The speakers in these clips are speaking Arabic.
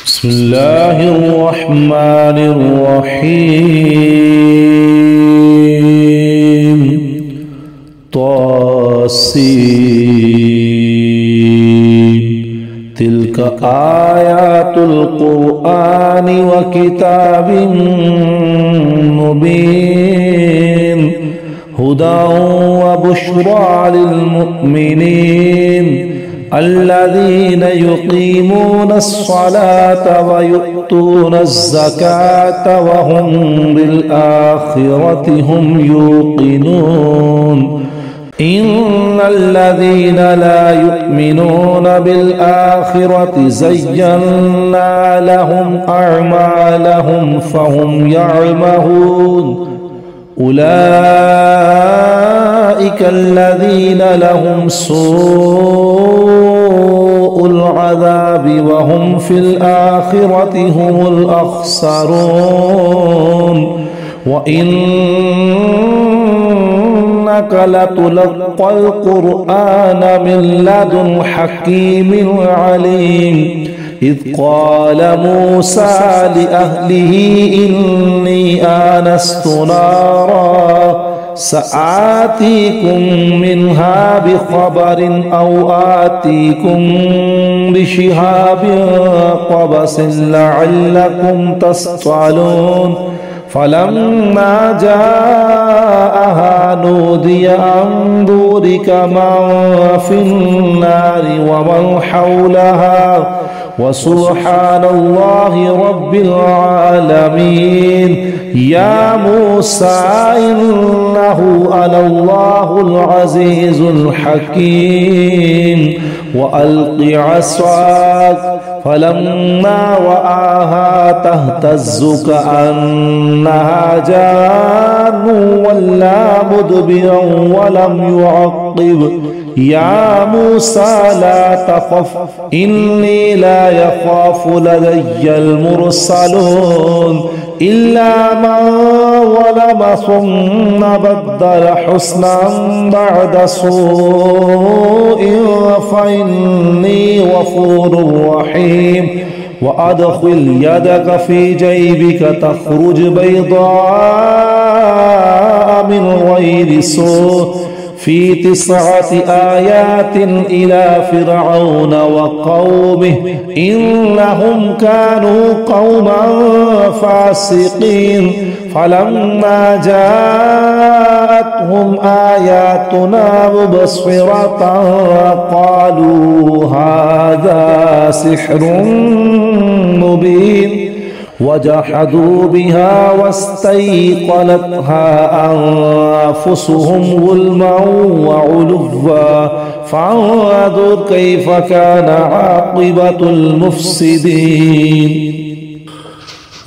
بسم الله الرحمن الرحيم طاسين تلك آيات القرآن وكتاب مبين هدى وبشرى للمؤمنين الذين يقيمون الصلاة ويؤتون الزكاة وهم بالآخرة هم يوقنون إن الذين لا يؤمنون بالآخرة زينا لهم أعمالهم فهم يعمهون أولئك الذين لهم سوء العذاب وهم في الآخرة هم الأخسرون وإنك لتلقى القرآن من لدن حكيم عليم إذ قال موسى لأهله إني آنست نارا سآتيكم منها بخبر أو آتيكم بشهاب قبس لعلكم تصطلون فلما جاءها نودي أن بورك من في النار ومن حولها وسبحان الله رب العالمين يا موسى إنه أنا الله العزيز الحكيم وألق عصاك فلما رآها تهتز كأنها جان ولا مدبرا ولم يعقب يا موسى لا تخف إني لا يخاف لدي المرسلون إلا من ظلم ثم بدل حسنا بعد سوء فإني غفور رحيم وأدخل يدك في جيبك تخرج بيضاء من غير سوء في 9 آيات إلى فرعون وقومه إنهم كانوا قوما فاسقين فلما جاءتهم آياتنا مبصرة قالوا هذا سحر مبين وجحدوا بها واستيقنتها أنفسهم ظلما وعلوا فانظر كيف كان عاقبة المفسدين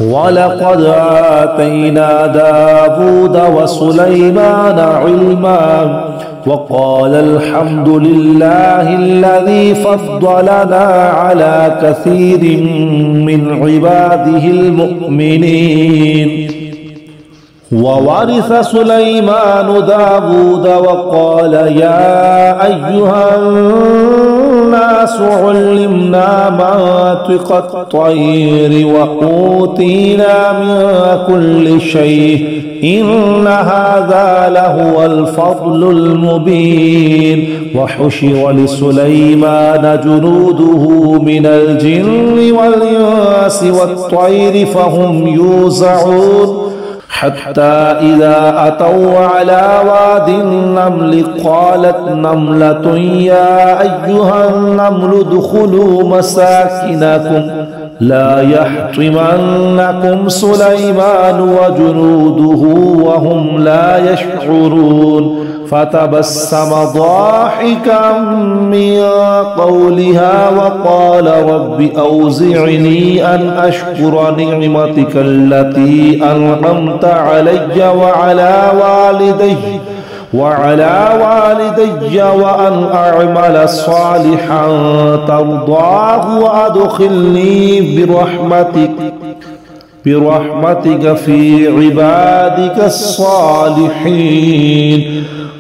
ولقد آتينا داود وسليمان علما وقال الحمد لله الذي فضلنا على كثير من عباده المؤمنين وورث سليمان داود وقال يا أيها الناس علمنا منطق الطير وأوتينا من كل شيء إن هذا لهو الفضل المبين وحشر لسليمان جنوده من الجن والإنس والطير فهم يوزعون حتى إذا أتوا على واد النمل قالت نملة يا أيها النمل ادخلوا مساكنكم لا يحطمنكم سليمان وجنوده وهم لا يشعرون فتبسم ضاحكا من قولها وقال رب أوزعني أن أشكر نعمتك التي أنعمت علي وعلى والدي وأن أعمل صالحا ترضاه وأدخلني برحمتك في عبادك الصالحين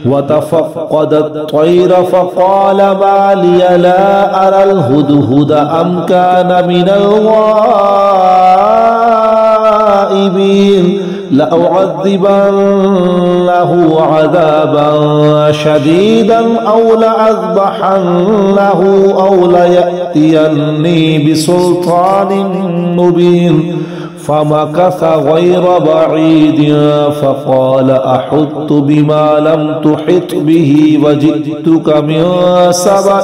وتفقد الطير فقال ما لي لا أرى الهدهد أم كان من الغائبين لأعذبنه عذابا شديدا أو لأذبحنه أو ليأتيني بسلطان مبين فمكث غير بعيد فقال أحط بما لم تحط به وجئتك من سبأ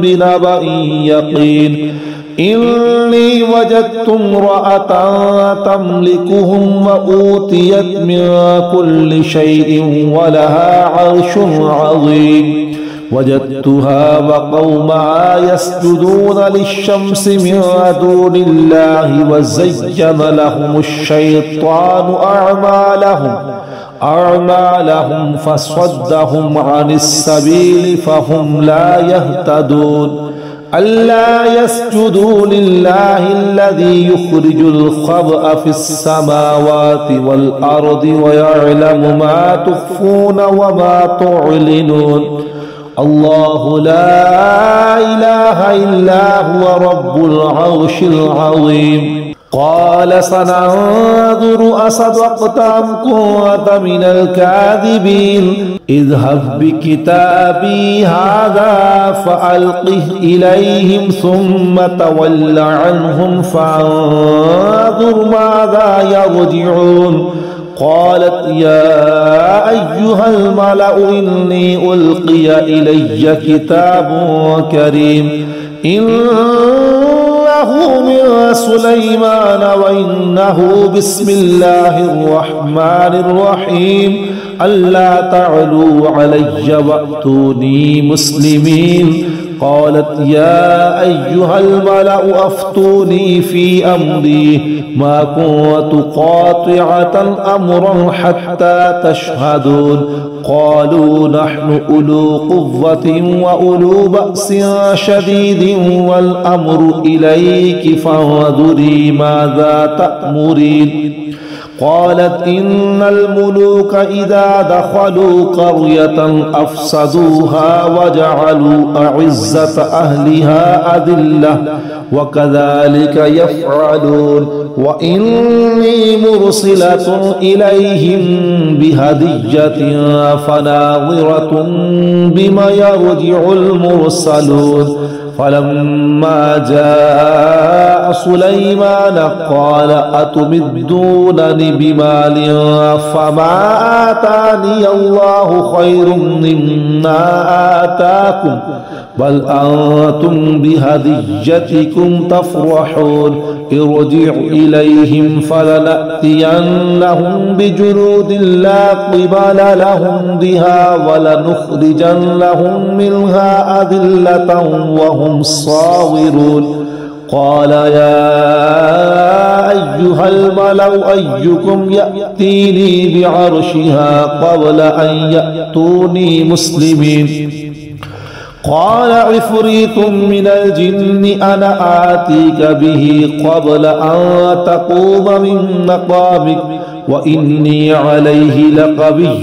بنبأ يقين إني وجدت امرأة تملكهم وأوتيت من كل شيء ولها عرش عظيم وجدتها وقومها يسجدون للشمس من دون الله وزين لهم الشيطان أعمالهم فصدهم عن السبيل فهم لا يهتدون ألا يسجدوا لله الذي يخرج الخبأ في السماوات والأرض ويعلم ما تخفون وما تعلنون الله لا إله إلا هو رب العرش العظيم قال سننظر أصدقت أم كنت من الكاذبين اذهب بكتابي هذا فألقه إليهم ثم تول عنهم فانظر ماذا يرجعون قالت يا أيها الملأ إني ألقي إلي كتاب كريم إنه من سليمان وإنه بسم الله الرحمن الرحيم ألا تعلوا علي وأتوني مسلمين قالت يا أيها الملأ أفتوني في أمري ما كنت قاطعة أمرا حتى تشهدون قالوا نحن أولو قوة وأولو بأس شديد والأمر إليك فانظري ماذا تأمرين قالت إن الملوك إذا دخلوا قرية أفسدوها وجعلوا أعزة أهلها أذلة وكذلك يفعلون وإني مرسلة إليهم بهدية فناظرة بما يرجع المرسلون فلما جاء سليمان قال أتمدونني بمال فما آتاني الله خير مما آتاكم بل أنتم بهديتكم تفرحون ارجع إليهم فلنأتينهم بجنود لا قبل لهم بها ولنخرجنهم منها أذلة وهم صاغرون قال يا أيها الملأ أيكم يأتيني بعرشها قبل أن يأتوني مسلمين قال عفريت من الجن أنا آتيك به قبل أن تقوم من مقامك وإني عليه لقوي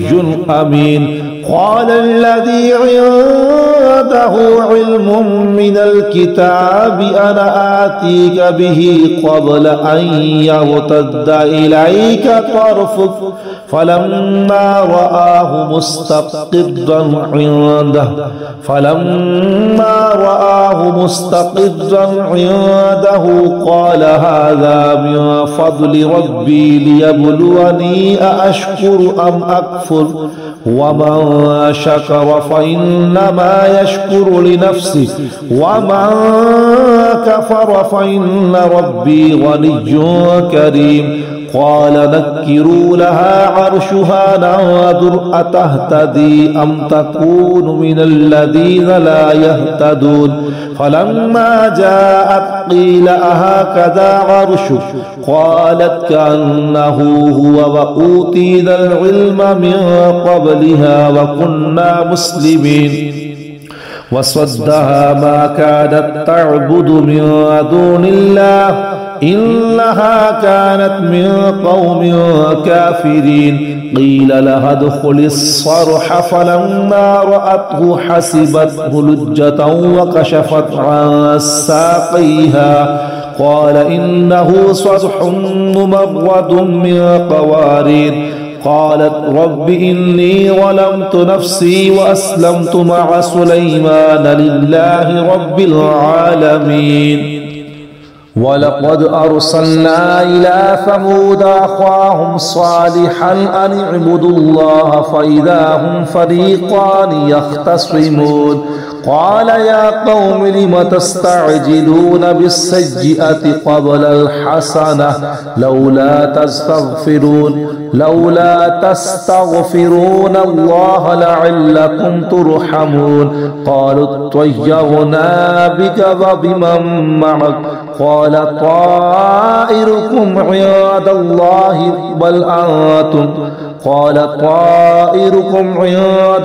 أمين قال الذي عنده علم من الكتاب أنا آتيك به قبل أن يرتد إليك طرفك فلما رآه مستقرا عنده قال هذا من فضل ربي ليبلوني أأشكر أم أكفر ومن شكر فإنما يشكر لنفسه ومن كفر فإن ربي غني كريم قال نكروا لها عرشها ننظر أتهتدي أم تكون من الذين لا يهتدون فلما جاءت قيل أهكذا عرشك قالت كأنه هو وأوتينا العلم من قبلها وكنا مسلمين وصدها ما كانت تعبد من دون الله إنها كانت من قوم كافرين قيل لها ادخل الصرح فلما رأته حسبته لجة وكشفت عن ساقيها قال إنه صرح ممرد من قوارير قالت رب إني ظلمت نفسي وأسلمت مع سليمان لله رب العالمين. ولقد أرسلنا إلى ثمود أخاهم صالحا أن اعبدوا الله فإذا هم فريقان يختصمون قال يا قوم لم تستعجلون بالسيئة قبل الحسنة لولا تستغفرون الله لعلكم ترحمون قالوا اطيرنا بك وبمن معك قال طائركم عند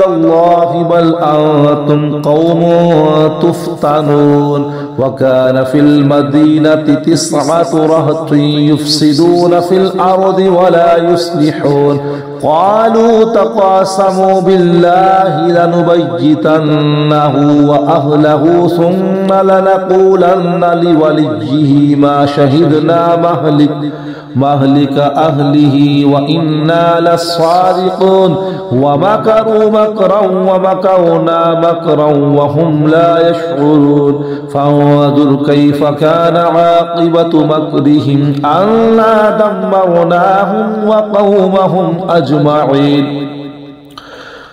الله بل أنتم قوم تفتنون. وكان في المدينة 9 رهط يفسدون في الأرض ولا يصلحون قالوا تقاسموا بالله لنبيتنه وأهله ثم لنقولن لوليه ما شهدنا مهلك أهله وإنا لصادقون ومكروا مكرا ومكرنا مكرا وهم لا يشعرون فانظر كيف كان عاقبة مكرهم أنا دمرناهم وقومهم أجمعين.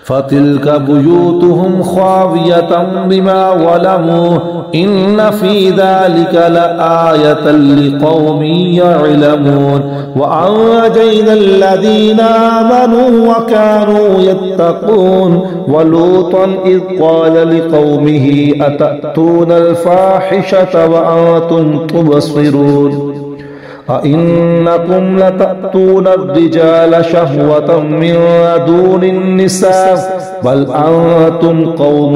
فتلك بيوتهم خاوية بما ظلموا إن في ذلك لآية لقوم يعلمون. وأنجينا الذين آمنوا وكانوا يتقون ولوطا إذ قال لقومه أتأتون الفاحشة وأنتم تبصرون أئنكم لتأتون الرجال شهوة من دون النساء بل أنتم قوم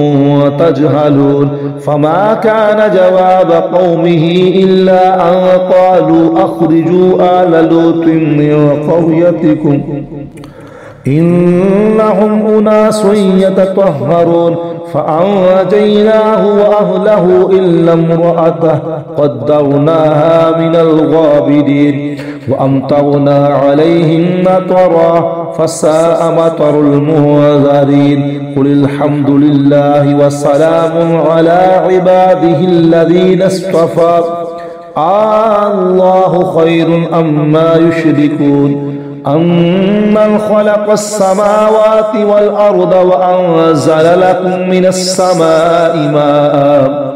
تجهلون. فما كان جواب قومه إلا أن قالوا أخرجوا آل لوط من قريتكم إنهم أناس يتطهرون فأنجيناه وأهله إلا امرأته قدرناها من الغابرين وأمطرنا عليهم مطرا فساء مطر المنذرين. قل الحمد لله وسلام على عباده الذين اصطفى الله خير أما يشركون. أمن خلق السماوات والأرض وأنزل لكم من السماء ماء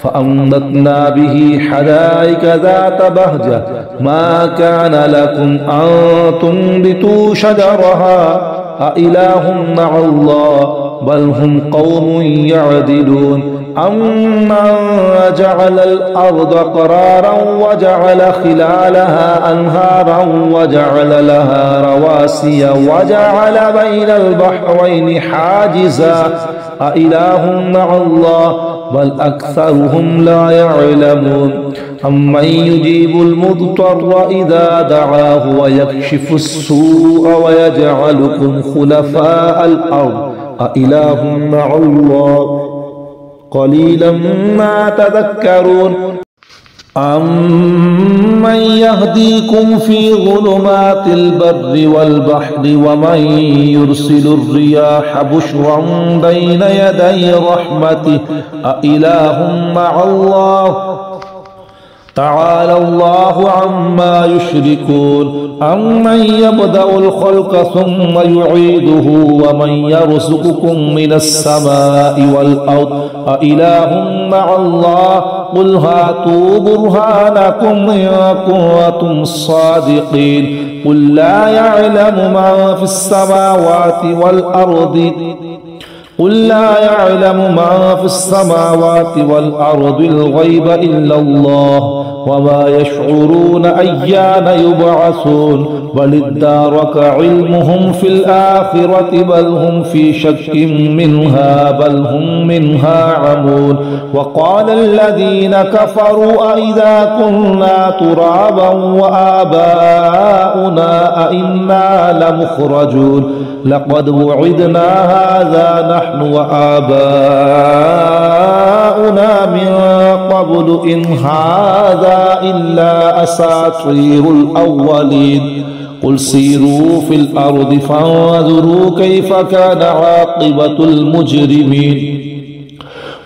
فأنبتنا به حدائق ذات بهجة ما كان لكم أن تنبتوا شجرها أإله مع الله بل هم قوم يعدلون. أمن جعل الأرض قرارا وجعل خلالها أنهارا وجعل لها رواسي وجعل بين البحرين حاجزا أإله مع الله بل أكثرهم لا يعلمون. أمن يجيب المضطر إذا دعاه ويكشف السوء ويجعلكم خلفاء الأرض أإله مع الله قليلا ما تذكرون. أمن يهديكم في ظلمات البر والبحر ومن يرسل الرياح بشرا بين يدي رحمته أإله مع الله تعالى الله عما يشركون. أمن يبدأ الخلق ثم يعيده ومن يرزقكم من السماء والأرض أإله مع الله قل هاتوا برهانكم إن كنتم صادقين. قل لا يعلم من في السماوات والأرض الغيب إلا الله وما يشعرون أيان يبعثون بل ادارك علمهم في الآخرة بل هم في شك منها بل هم منها عمون وقال الذين كفروا أئذا كنا ترابا وآباؤنا أئنا لمخرجون لقد وعدنا هذا نحن وآباؤنا من قبل إن هذا إلا أساطير الأولين قل سيروا في الأرض فانظروا كيف كان عاقبة المجرمين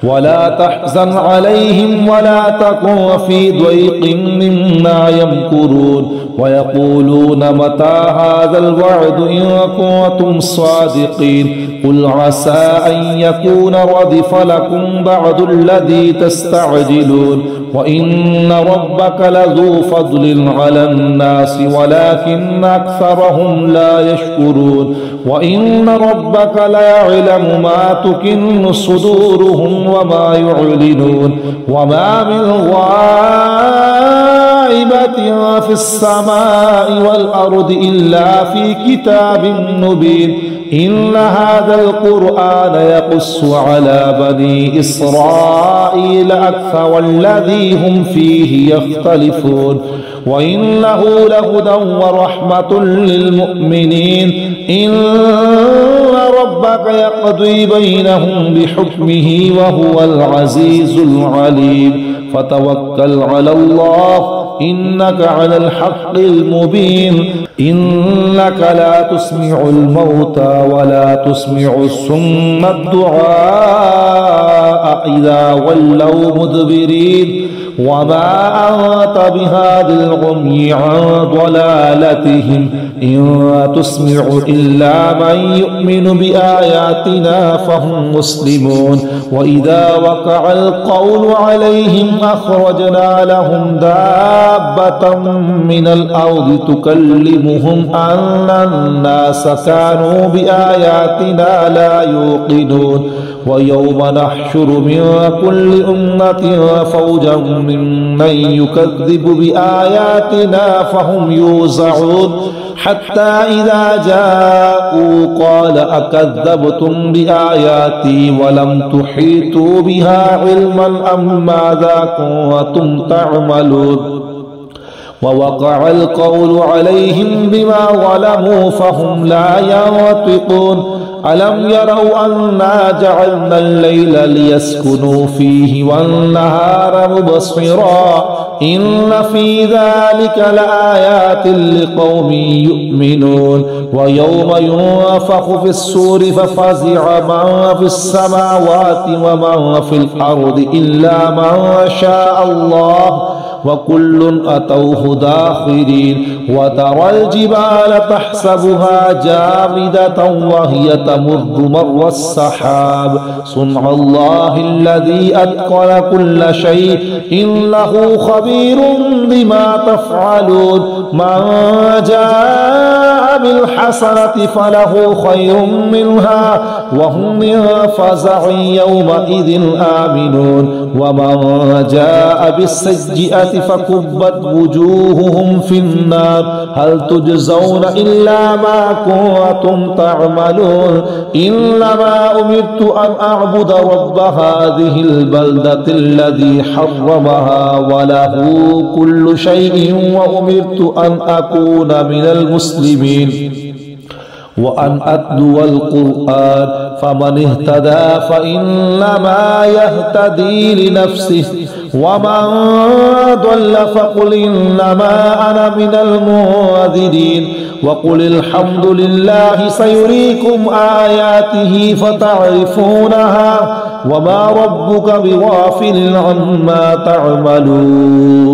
ولا تحزن عليهم ولا تكن في ضيق مما يمكرون ويقولون متى هذا الوعد إن كنتم صادقين قل عسى أن يكون ردف لكم بعد الذي تستعجلون وإن ربك لذو فضل على الناس ولكن أكثرهم لا يشكرون وإن ربك ليعلم ما تكن صدورهم وما يعلنون وما من غائبة في السماء والأرض إلا في كتاب مبين إن هذا القرآن يقص على بني إسرائيل أكثر الذي هم فيه يختلفون وإنه لهدى ورحمة للمؤمنين إن ربك يقضي بينهم بحكمه وهو العزيز العليم فتوكل على الله إنك على الحق المبين إنك لا تسمع الموتى ولا تسمع الصم الدعاء إذا ولوا مدبرين وما أنت بهاد العمي عن ضلالتهم إن تسمع إلا من يؤمن بآياتنا فهم مسلمون وإذا وقع القول عليهم أخرجنا لهم دابة من الأرض تكلمهم أن الناس كانوا بآياتنا لا يوقنون ويوم نحشر من كل أمة فوجا ممن يكذب بآياتنا فهم يوزعون حتى إذا جاءوا قال أكذبتم بآياتي ولم تحيطوا بها علما أم ماذا كنتم تعملون ووقع القول عليهم بما ظلموا فهم لا ينطقون ألم يروا أنا جعلنا الليل ليسكنوا فيه والنهار مبصرا إن في ذلك لآيات لقوم يؤمنون ويوم ينفخ في الصور ففزع من في السماوات ومن في الأرض إلا من شاء الله وكل أتوه داخرين وترى الجبال تحسبها جامدة وهي تمر مر السحاب صنع الله الذي أتقن كل شيء إنه خبير بما تفعلون من جاء بالحسنة فله خير منها وهم من فزع يومئذ آمنون ومن جاء بالسيئة فكبت وجوههم في النار هل تجزون إلا ما كنتم تعملون إنما أمرت أن أعبد رب هذه البلدة الذي حرمها وله كل شيء وأمرت أن أكون من المسلمين وأن أتلو القرآن فمن اهتدى فإنما يهتدي لنفسه ومن ضل فقل إنما أنا من المنذرين وقل الحمد لله سيريكم آياته فتعرفونها وما ربك بغافل عما تعملون